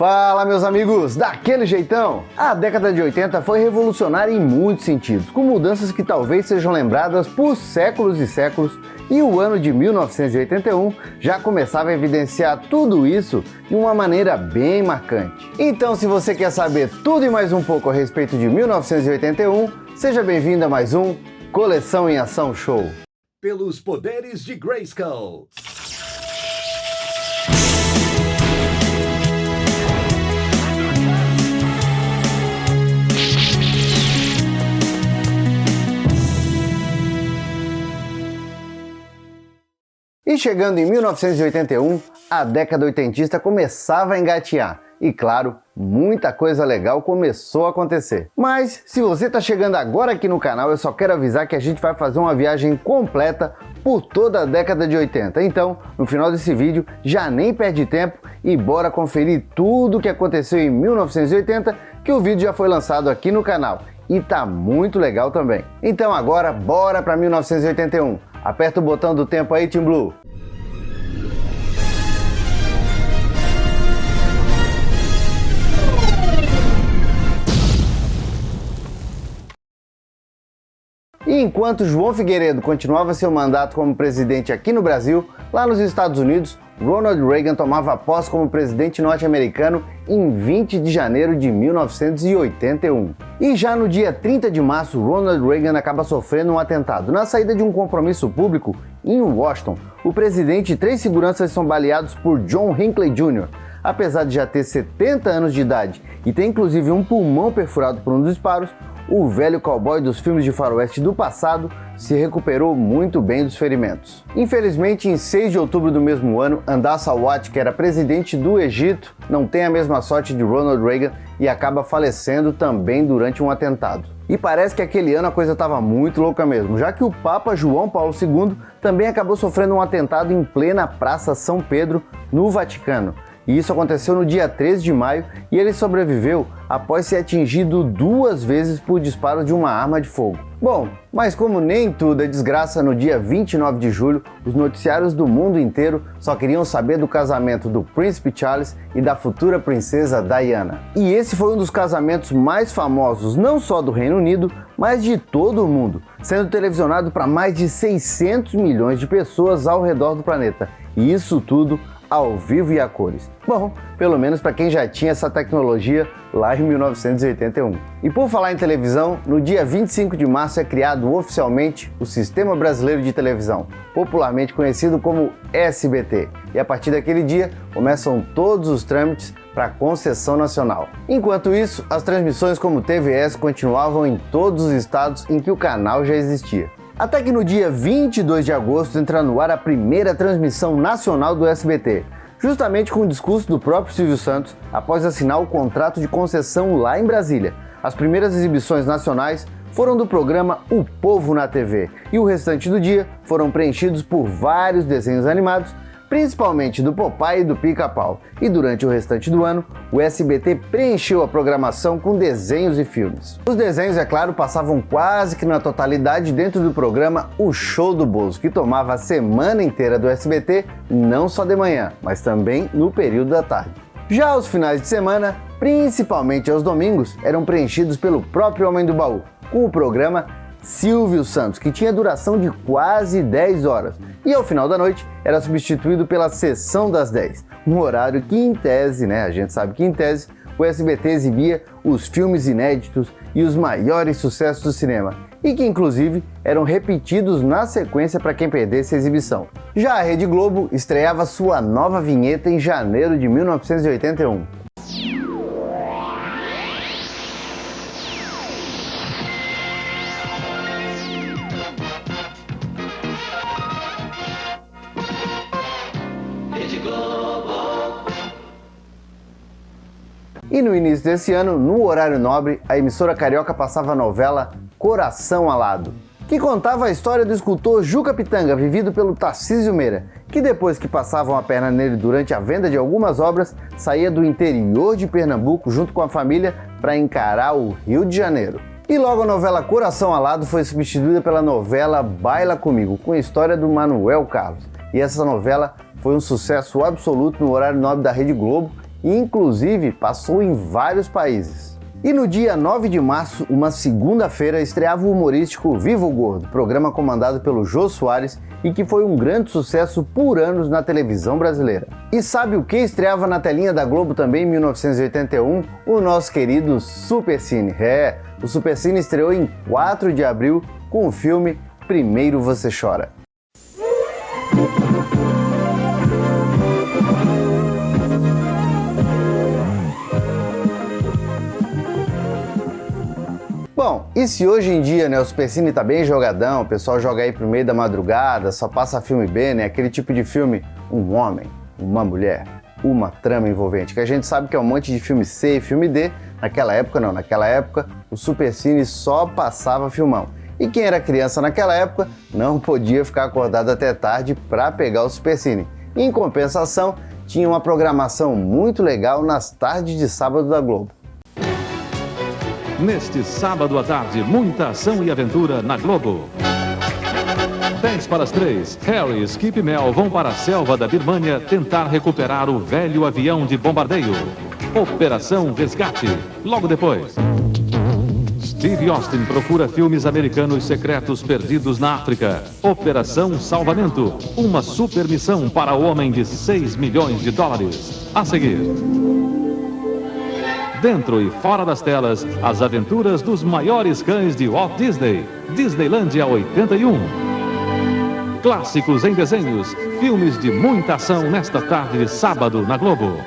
Fala, meus amigos, daquele jeitão! A década de 80 foi revolucionária em muitos sentidos, com mudanças que talvez sejam lembradas por séculos e séculos, e o ano de 1981 já começava a evidenciar tudo isso de uma maneira bem marcante. Então, se você quer saber tudo e mais um pouco a respeito de 1981, seja bem-vindo a mais um Coleção em Ação Show. Pelos poderes de Grayskull. E chegando em 1981, a década oitentista começava a engatear. E claro, muita coisa legal começou a acontecer. Mas, se você está chegando agora aqui no canal, eu só quero avisar que a gente vai fazer uma viagem completa por toda a década de 80. Então, no final desse vídeo, já nem perde tempo e bora conferir tudo o que aconteceu em 1980, que o vídeo já foi lançado aqui no canal. E tá muito legal também. Então agora, bora para 1981. Aperta o botão do tempo aí, Team Blue. E enquanto João Figueiredo continuava seu mandato como presidente aqui no Brasil, lá nos Estados Unidos, Ronald Reagan tomava posse como presidente norte-americano em 20 de janeiro de 1981. E já no dia 30 de março, Ronald Reagan acaba sofrendo um atentado. Na saída de um compromisso público em Washington, o presidente e 3 seguranças são baleados por John Hinckley Jr. Apesar de já ter 70 anos de idade e ter inclusive um pulmão perfurado por um dos disparos, o velho cowboy dos filmes de faroeste do passado se recuperou muito bem dos ferimentos. Infelizmente, em 6 de outubro do mesmo ano, Andassa Awad, que era presidente do Egito, não tem a mesma sorte de Ronald Reagan e acaba falecendo também durante um atentado. E parece que aquele ano a coisa estava muito louca mesmo, já que o Papa João Paulo II também acabou sofrendo um atentado em plena Praça São Pedro, no Vaticano. E isso aconteceu no dia 13 de maio e ele sobreviveu após ser atingido 2 vezes por disparo de uma arma de fogo. Bom, mas como nem tudo é desgraça, no dia 29 de julho, os noticiários do mundo inteiro só queriam saber do casamento do Príncipe Charles e da futura princesa Diana. E esse foi um dos casamentos mais famosos não só do Reino Unido, mas de todo o mundo, sendo televisionado para mais de 600 milhões de pessoas ao redor do planeta. E isso tudo ao vivo e a cores. Bom, pelo menos para quem já tinha essa tecnologia lá em 1981. E por falar em televisão, no dia 25 de março é criado oficialmente o Sistema Brasileiro de Televisão, popularmente conhecido como SBT. E a partir daquele dia começam todos os trâmites para a concessão nacional. Enquanto isso, as transmissões como TVS continuavam em todos os estados em que o canal já existia. Até que no dia 22 de agosto entra no ar a primeira transmissão nacional do SBT, justamente com o discurso do próprio Silvio Santos após assinar o contrato de concessão lá em Brasília. As primeiras exibições nacionais foram do programa O Povo na TV e o restante do dia foram preenchidos por vários desenhos animados, principalmente do Popeye e do Pica-Pau. E durante o restante do ano, o SBT preencheu a programação com desenhos e filmes. Os desenhos, é claro, passavam quase que na totalidade dentro do programa O Show do Bozo, que tomava a semana inteira do SBT, não só de manhã, mas também no período da tarde. Já os finais de semana, principalmente aos domingos, eram preenchidos pelo próprio Homem do Baú, com o programa Silvio Santos, que tinha duração de quase 10 horas, e ao final da noite era substituído pela Sessão das 10, um horário que em tese, a gente sabe que em tese, o SBT exibia os filmes inéditos e os maiores sucessos do cinema, e que inclusive eram repetidos na sequência para quem perdesse a exibição. Já a Rede Globo estreava sua nova vinheta em janeiro de 1981. E no início desse ano, no horário nobre, a emissora carioca passava a novela Coração Alado, que contava a história do escultor Juca Pitanga, vivido pelo Tarcísio Meira, que depois que passavam a perna nele durante a venda de algumas obras, saía do interior de Pernambuco junto com a família para encarar o Rio de Janeiro. E logo a novela Coração Alado foi substituída pela novela Baila Comigo, com a história do Manuel Carlos. E essa novela foi um sucesso absoluto no horário nobre da Rede Globo e inclusive passou em vários países. E no dia 9 de março, uma segunda-feira, estreava o humorístico Viva o Gordo, programa comandado pelo Jô Soares e que foi um grande sucesso por anos na televisão brasileira. E sabe o que estreava na telinha da Globo também em 1981? O nosso querido Supercine. O Supercine estreou em 4 de abril com o filme Primeiro Você Chora. Bom, e se hoje em dia, o Supercine tá bem jogadão, o pessoal joga aí pro meio da madrugada, só passa filme B, aquele tipo de filme, um homem, uma mulher, uma trama envolvente, que a gente sabe que é um monte de filme C e filme D, naquela época o Supercine só passava filmão. E quem era criança naquela época não podia ficar acordado até tarde para pegar o Supercine. Em compensação, tinha uma programação muito legal nas tardes de sábado da Globo. Neste sábado à tarde, muita ação e aventura na Globo. 3:50, Harry, Skip e Mel vão para a selva da Birmânia tentar recuperar o velho avião de bombardeio. Operação Resgate. Logo depois, Steve Austin procura filmes americanos secretos perdidos na África. Operação Salvamento. Uma super missão para o homem de $6 milhões. A seguir, dentro e fora das telas, as aventuras dos maiores cães de Walt Disney. Disneylândia 81. Clássicos em desenhos, filmes de muita ação nesta tarde de sábado na Globo.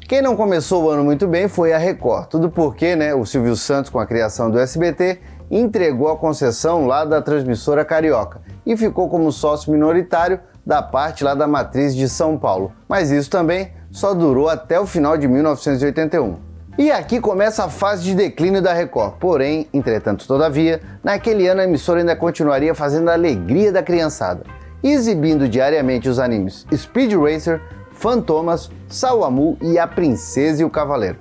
Quem não começou o ano muito bem foi a Record, tudo porque o Silvio Santos, com a criação do SBT, entregou a concessão lá da transmissora carioca e ficou como sócio minoritário da parte lá da matriz de São Paulo. Mas isso também só durou até o final de 1981. E aqui começa a fase de declínio da Record. Porém, entretanto, todavia, naquele ano a emissora ainda continuaria fazendo a alegria da criançada, exibindo diariamente os animes Speed Racer, Fantomas, Sawamu e A Princesa e o Cavaleiro.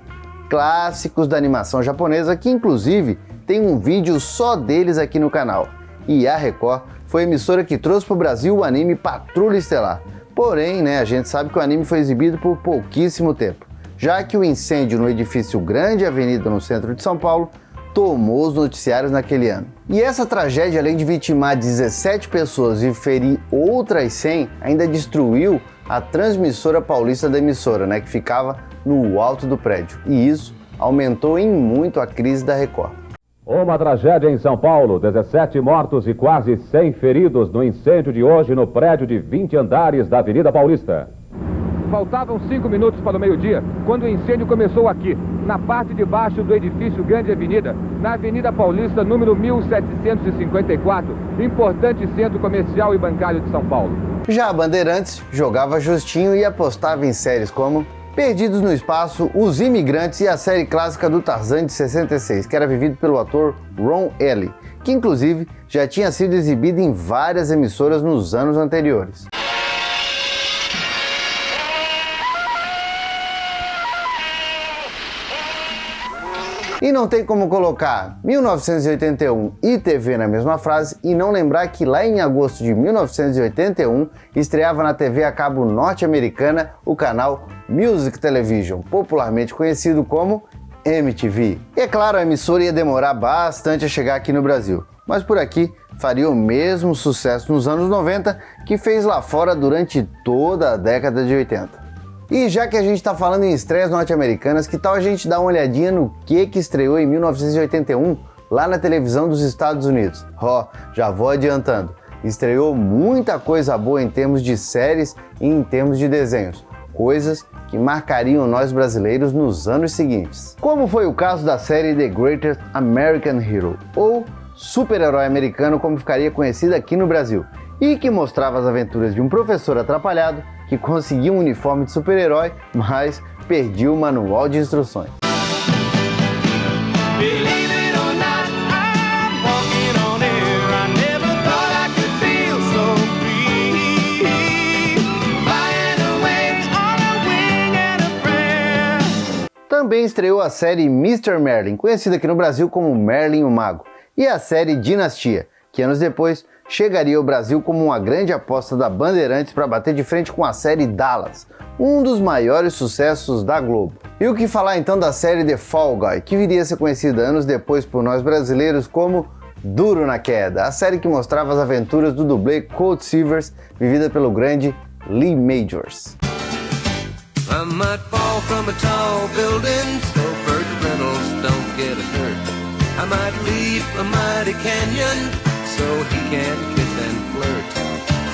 Clássicos da animação japonesa que inclusive tem um vídeo só deles aqui no canal. E a Record foi a emissora que trouxe para o Brasil o anime Patrulha Estelar. Porém, a gente sabe que o anime foi exibido por pouquíssimo tempo, já que o incêndio no edifício Grande Avenida no centro de São Paulo tomou os noticiários naquele ano. E essa tragédia, além de vitimar 17 pessoas e ferir outras 100, ainda destruiu a transmissora paulista da emissora, que ficava no alto do prédio. E isso aumentou em muito a crise da Record. Uma tragédia em São Paulo, 17 mortos e quase 100 feridos no incêndio de hoje no prédio de 20 andares da Avenida Paulista. Faltavam 5 minutos para o meio-dia, quando o incêndio começou aqui, na parte de baixo do edifício Grande Avenida, na Avenida Paulista, número 1754, importante centro comercial e bancário de São Paulo. Já a Bandeirantes jogava justinho e apostava em séries como Perdidos no Espaço, Os Imigrantes e a série clássica do Tarzan de 66, que era vivido pelo ator Ron Ely, que inclusive já tinha sido exibido em várias emissoras nos anos anteriores. E não tem como colocar 1981 e TV na mesma frase e não lembrar que lá em agosto de 1981 estreava na TV a cabo norte-americana o canal Music Television, popularmente conhecido como MTV. E é claro, a emissora ia demorar bastante a chegar aqui no Brasil, mas por aqui faria o mesmo sucesso nos anos 90 que fez lá fora durante toda a década de 80. E já que a gente está falando em estreias norte-americanas, que tal a gente dar uma olhadinha no que estreou em 1981 lá na televisão dos Estados Unidos? Já vou adiantando, estreou muita coisa boa em termos de séries e em termos de desenhos, coisas que marcariam nós brasileiros nos anos seguintes. Como foi o caso da série The Greatest American Hero, ou Super-Herói Americano, como ficaria conhecida aqui no Brasil, e que mostrava as aventuras de um professor atrapalhado que conseguiu um uniforme de super-herói, mas perdia o manual de instruções. Também estreou a série Mr. Merlin, conhecida aqui no Brasil como Merlin o Mago, e a série Dinastia, que anos depois chegaria ao Brasil como uma grande aposta da Bandeirantes para bater de frente com a série Dallas, um dos maiores sucessos da Globo. E o que falar então da série The Fall Guy, que viria a ser conhecida anos depois por nós brasileiros como Duro na Queda, a série que mostrava as aventuras do dublê Colt Seavers, vivida pelo grande Lee Majors. I might fall from a tall building, so Burt Reynolds don't get hurt. I might leap a mighty canyon, so he can kiss and flirt.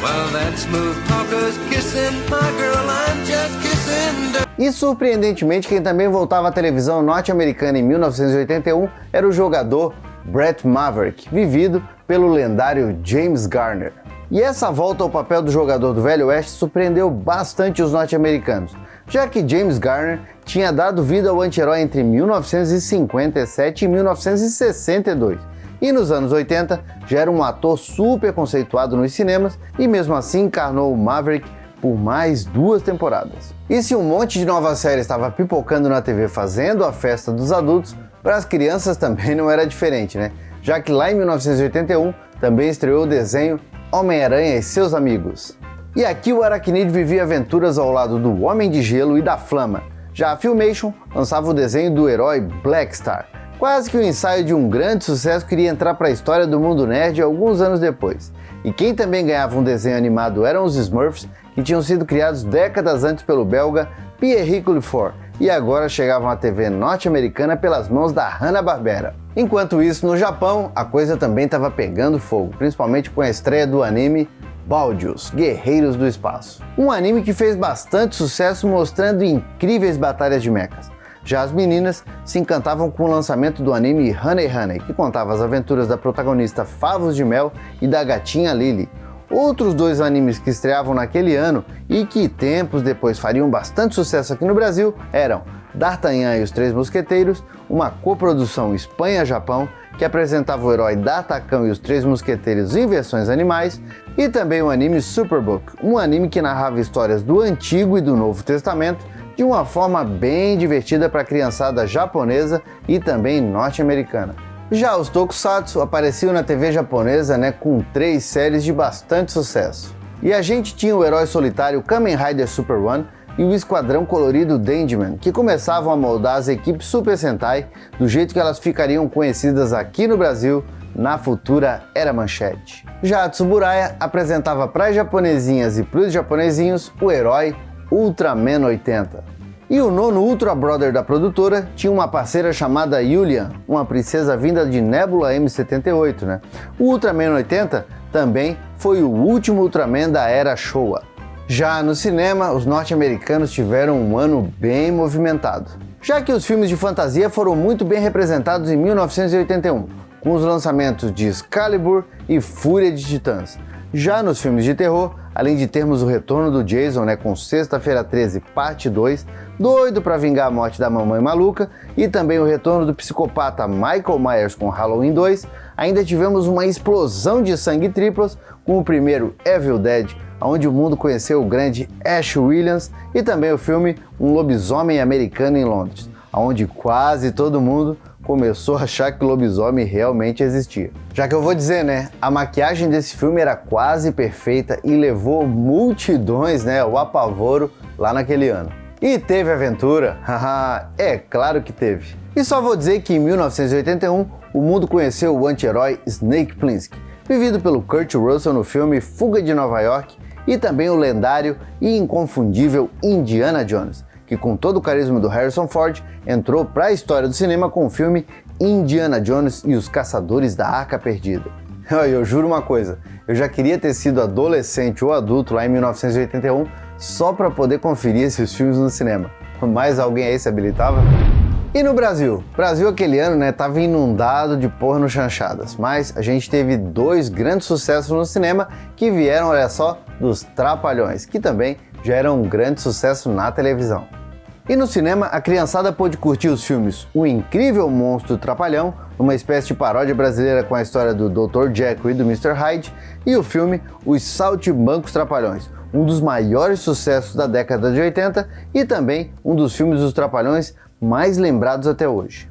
While that smooth talker's kissing my girl, I'm just kissing dirt. E surpreendentemente, quem também voltava à televisão norte-americana em 1981 era o jogador Brett Maverick, vivido pelo lendário James Garner. E essa volta ao papel do jogador do Velho Oeste surpreendeu bastante os norte-americanos, já que James Garner tinha dado vida ao anti-herói entre 1957 e 1962. E nos anos 80 já era um ator super conceituado nos cinemas e mesmo assim encarnou o Maverick por mais 2 temporadas. E se um monte de nova série estava pipocando na TV fazendo a festa dos adultos, para as crianças também não era diferente, né? Já que lá em 1981 também estreou o desenho Homem-Aranha e seus amigos. E aqui o Aracnídeo vivia aventuras ao lado do Homem de Gelo e da Flama. Já a Filmation lançava o desenho do herói Black Star, quase que o ensaio de um grande sucesso que iria entrar para a história do mundo nerd alguns anos depois. E quem também ganhava um desenho animado eram os Smurfs, que tinham sido criados décadas antes pelo belga Pierre Clifford, e agora chegavam à TV norte-americana pelas mãos da Hanna-Barbera. Enquanto isso, no Japão, a coisa também estava pegando fogo, principalmente com a estreia do anime Baldios, Guerreiros do Espaço. Um anime que fez bastante sucesso mostrando incríveis batalhas de mechas. Já as meninas se encantavam com o lançamento do anime Honey Honey, que contava as aventuras da protagonista Favos de Mel e da gatinha Lily. Outros 2 animes que estreavam naquele ano e que tempos depois fariam bastante sucesso aqui no Brasil eram D'Artagnan e os Três Mosqueteiros, uma coprodução Espanha-Japão que apresentava o herói D'Artagnan e os Três Mosqueteiros em versões animais, e também o anime Superbook, um anime que narrava histórias do Antigo e do Novo Testamento de uma forma bem divertida para a criançada japonesa e também norte-americana. Já os Tokusatsu apareciam na TV japonesa, com 3 séries de bastante sucesso. E a gente tinha o herói solitário Kamen Rider Super One e o esquadrão colorido Dandyman, que começavam a moldar as equipes Super Sentai do jeito que elas ficariam conhecidas aqui no Brasil na futura Era Manchete. Já a Tsuburaya apresentava para as japonesinhas e para os japonesinhos o herói Ultraman 80. E o nono Ultra Brother da produtora tinha uma parceira chamada Yulian, uma princesa vinda de Nebula M78, O Ultraman 80 também foi o último Ultraman da era Showa. Já no cinema, os norte-americanos tiveram um ano bem movimentado, já que os filmes de fantasia foram muito bem representados em 1981, com os lançamentos de Excalibur e Fúria de Titãs. Já nos filmes de terror, além de termos o retorno do Jason, com Sexta-feira 13, parte 2, doido para vingar a morte da mamãe maluca, e também o retorno do psicopata Michael Myers com Halloween 2, ainda tivemos uma explosão de sangue triplas com o primeiro Evil Dead, onde o mundo conheceu o grande Ash Williams, e também o filme Um Lobisomem Americano em Londres, onde quase todo mundo começou a achar que o lobisomem realmente existia. Já que eu vou dizer, a maquiagem desse filme era quase perfeita e levou multidões, ao apavoro lá naquele ano. E teve aventura? Haha, é claro que teve. E só vou dizer que em 1981 o mundo conheceu o anti-herói Snake Plissken, vivido pelo Kurt Russell no filme Fuga de Nova York, e também o lendário e inconfundível Indiana Jones, que com todo o carisma do Harrison Ford entrou para a história do cinema com o filme Indiana Jones e os Caçadores da Arca Perdida. Eu juro uma coisa, eu já queria ter sido adolescente ou adulto lá em 1981 só para poder conferir esses filmes no cinema. Mais alguém aí se habilitava? E no Brasil? O Brasil aquele ano, estava inundado de porno chanchadas, mas a gente teve 2 grandes sucessos no cinema que vieram, olha só, dos Trapalhões, que também já eram um grande sucesso na televisão. E no cinema, a criançada pôde curtir os filmes O Incrível Monstro Trapalhão, uma espécie de paródia brasileira com a história do Dr. Jekyll e do Mr. Hyde, e o filme Os Saltimbancos Trapalhões, um dos maiores sucessos da década de 80 e também um dos filmes dos Trapalhões mais lembrados até hoje.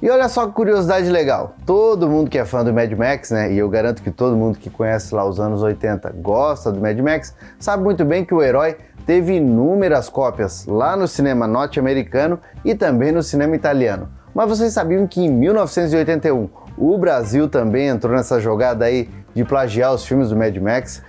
E olha só que curiosidade legal, todo mundo que é fã do Mad Max, né, e eu garanto que todo mundo que conhece lá os anos 80 gosta do Mad Max, sabe muito bem que o herói teve inúmeras cópias lá no cinema norte-americano e também no cinema italiano. Mas vocês sabiam que em 1981 o Brasil também entrou nessa jogada aí de plagiar os filmes do Mad Max?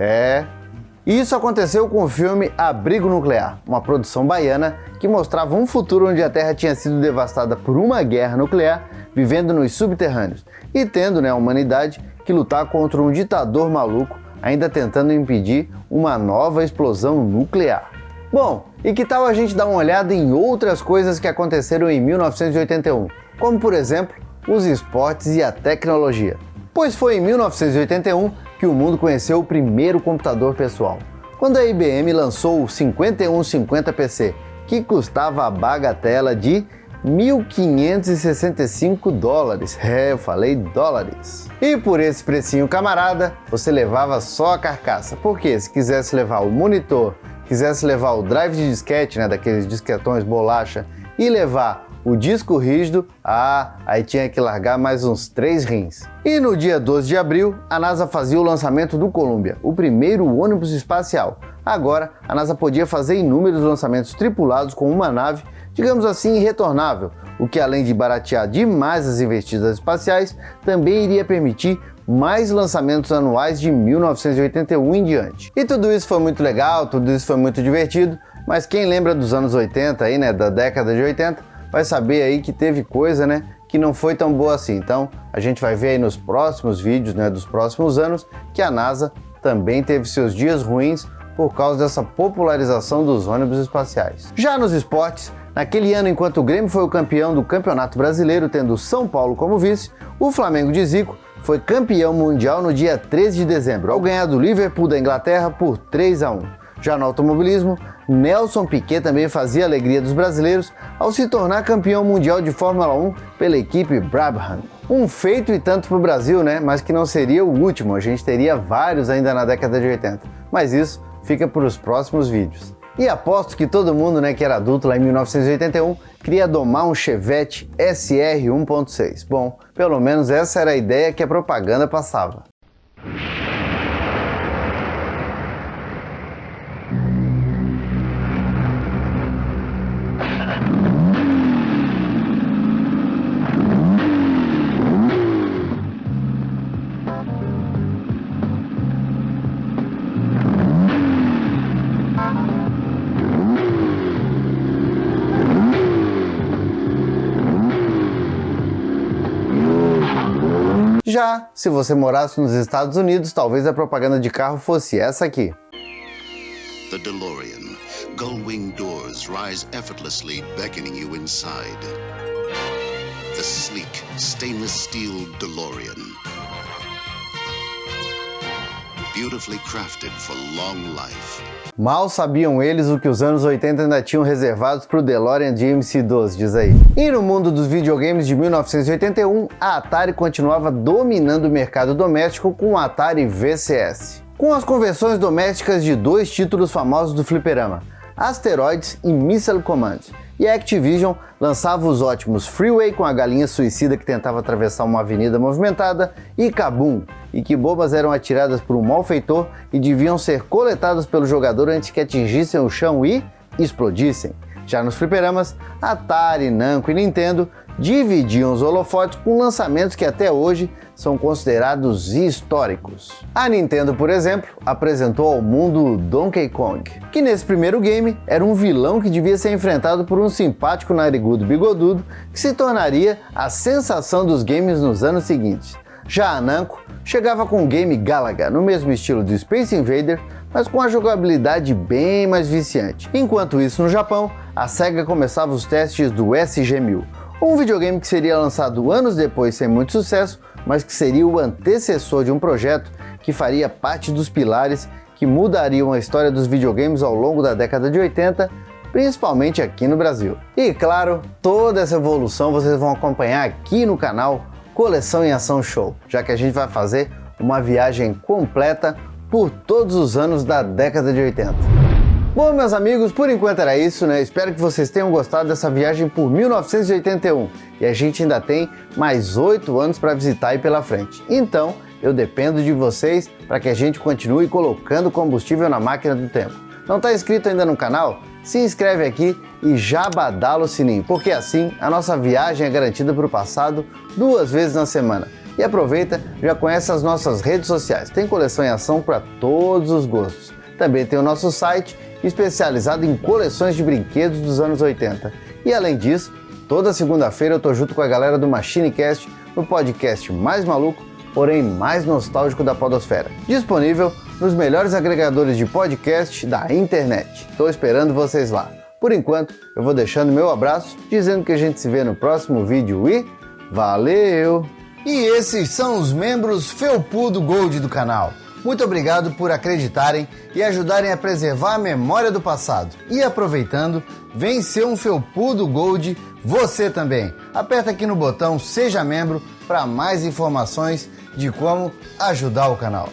E isso aconteceu com o filme Abrigo Nuclear, uma produção baiana que mostrava um futuro onde a Terra tinha sido devastada por uma guerra nuclear, vivendo nos subterrâneos e tendo, a humanidade que lutar contra um ditador maluco, ainda tentando impedir uma nova explosão nuclear. Bom, e que tal a gente dar uma olhada em outras coisas que aconteceram em 1981, como por exemplo, os esportes e a tecnologia? Pois foi em 1981 que o mundo conheceu o primeiro computador pessoal, quando a IBM lançou o 5150 PC, que custava a bagatela de $1.565. Eu falei dólares. E por esse precinho, camarada, você levava só a carcaça, porque se quisesse levar o monitor, quisesse levar o drive de disquete, daqueles disquetões bolacha, e levar o disco rígido, aí tinha que largar mais uns 3 rins. E no dia 12 de abril, a NASA fazia o lançamento do Columbia, o primeiro ônibus espacial. Agora, a NASA podia fazer inúmeros lançamentos tripulados com uma nave, digamos assim, irretornável, o que além de baratear demais as investidas espaciais, também iria permitir mais lançamentos anuais de 1981 em diante. E tudo isso foi muito legal, tudo isso foi muito divertido, mas quem lembra dos anos 80 aí, da década de 80, vai saber aí que teve coisa, que não foi tão boa assim. Então, a gente vai ver aí nos próximos vídeos, dos próximos anos, que a NASA também teve seus dias ruins por causa dessa popularização dos ônibus espaciais. Já nos esportes, naquele ano, enquanto o Grêmio foi o campeão do Campeonato Brasileiro, tendo São Paulo como vice, o Flamengo de Zico foi campeão mundial no dia 13 de dezembro, ao ganhar do Liverpool da Inglaterra por 3-1. Já no automobilismo, Nelson Piquet também fazia a alegria dos brasileiros ao se tornar campeão mundial de Fórmula 1 pela equipe Brabham. Um feito e tanto para o Brasil, mas que não seria o último, a gente teria vários ainda na década de 80. Mas isso fica para os próximos vídeos. E aposto que todo mundo, que era adulto lá em 1981, queria domar um Chevette SR 1.6. Bom, pelo menos essa era a ideia que a propaganda passava. Já se você morasse nos Estados Unidos, talvez a propaganda de carro fosse essa aqui. The DeLorean. Gull-wing doors rise effortlessly, beckoning you inside. The sleek, stainless steel DeLorean. Beautifully crafted for long life. Mal sabiam eles o que os anos 80 ainda tinham reservados para o DeLorean de MC-12, diz aí. E no mundo dos videogames de 1981, a Atari continuava dominando o mercado doméstico com o Atari VCS. Com as conversões domésticas de 2 títulos famosos do fliperama, Asteroids e Missile Command. E a Activision lançava os ótimos Freeway, com a galinha suicida que tentava atravessar uma avenida movimentada, e Kaboom, e que bombas eram atiradas por um malfeitor e deviam ser coletadas pelo jogador antes que atingissem o chão e explodissem. Já nos fliperamas, Atari, Namco e Nintendo dividiam os holofotes com lançamentos que até hoje são considerados históricos. A Nintendo, por exemplo, apresentou ao mundo Donkey Kong, que nesse primeiro game era um vilão que devia ser enfrentado por um simpático narigudo bigodudo que se tornaria a sensação dos games nos anos seguintes. Já a Namco chegava com o game Galaga, no mesmo estilo do Space Invader, mas com a jogabilidade bem mais viciante. Enquanto isso, no Japão, a Sega começava os testes do SG-1000, um videogame que seria lançado anos depois sem muito sucesso, mas que seria o antecessor de um projeto que faria parte dos pilares que mudariam a história dos videogames ao longo da década de 80, principalmente aqui no Brasil. E claro, toda essa evolução vocês vão acompanhar aqui no canal Coleção em Ação Show, já que a gente vai fazer uma viagem completa por todos os anos da década de 80. Bom, meus amigos, por enquanto era isso, né? Espero que vocês tenham gostado dessa viagem por 1981. E a gente ainda tem mais 8 anos para visitar aí pela frente. Então, eu dependo de vocês para que a gente continue colocando combustível na máquina do tempo. Não está inscrito ainda no canal? Se inscreve aqui e já badala o sininho, porque assim a nossa viagem é garantida para o passado 2 vezes na semana. E aproveita, já conhece as nossas redes sociais, tem coleção em ação para todos os gostos. Também tem o nosso site especializado em coleções de brinquedos dos anos 80. E além disso, toda segunda-feira eu tô junto com a galera do MachineCast no podcast mais maluco, porém mais nostálgico da podosfera. Disponível nos melhores agregadores de podcast da internet. Tô esperando vocês lá. Por enquanto, eu vou deixando meu abraço, dizendo que a gente se vê no próximo vídeo e valeu! E esses são os membros Felpudo Gold do canal. Muito obrigado por acreditarem e ajudarem a preservar a memória do passado. E aproveitando, vem ser um Felpudo Gold você também. Aperta aqui no botão Seja Membro para mais informações de como ajudar o canal.